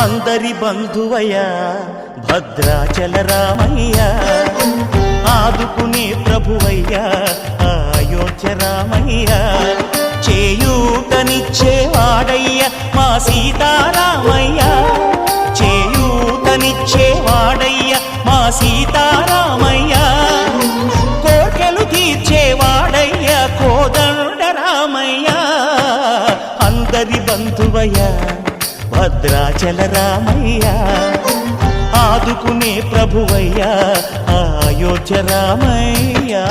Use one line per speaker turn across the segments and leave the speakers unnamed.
అందరి బంధువయ్యా భద్రాచల రామయ్యా, ఆదుకునే ప్రభువయ్యా అయోధ్య రామయ్యా, చేయూతనిచ్చేవాడయ్యా మా సీతారామయ్యా, చేయూతనిచ్చేవాడయ్యా మా సీతారామయ్యా, కోర్కెలు తీర్చేవాడయ్యా కోదండ రామయ్యా, అందరి బంధువయ్యా భద్రాచల రామయ్యా, ఆదుకునే ప్రభువయ్యా అయోధ్య రామయ్యా.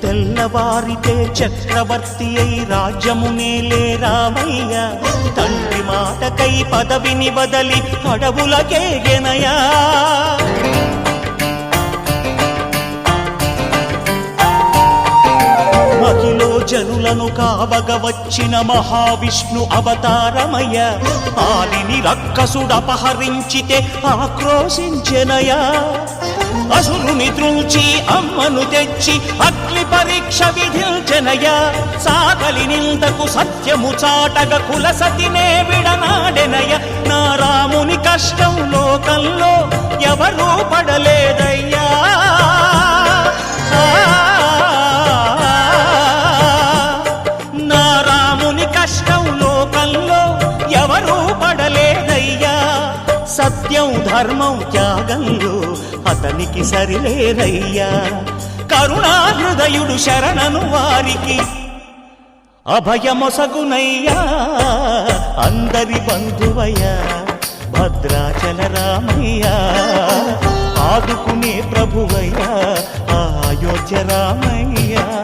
తెల్లవారితే చక్రవర్తి అయి రాజ్యమునేలే రామయ్య, తండ్రి మాటకై పదవిని బదలి అడవులకేగెనయా, మహిలో జనులను కావగ వచ్చిన మహావిష్ణు అవతారమయ్య, ఆలిని రక్కసుడపహరించితే ఆక్రోశించెనయా, అసురుని త్రుంచి అమ్మను తెచ్చి అగ్ని పరీక్ష విధించెనయా, సాగలి నిందకు సత్యము చాటగ కులసతినే విడనాడెనయ, నా రాముని కష్టం లోకంలో ఎవరూ పడలేదయ్యా, నా రాముని కష్టం లోకంలో ఎవరూ పడలేదయ్యా, సత్యం ధర్మం త్యాగంలో అతనికి సరిలేరయ్యా, కరుణా హృదయుడు శరణను వారికి అభయమొసగునయ్యా, అందరి బంధువయ్యా భద్రాచల రామయ్యా, ఆదుకునే ప్రభువయ్యా అయోధ్య రామయ్యా.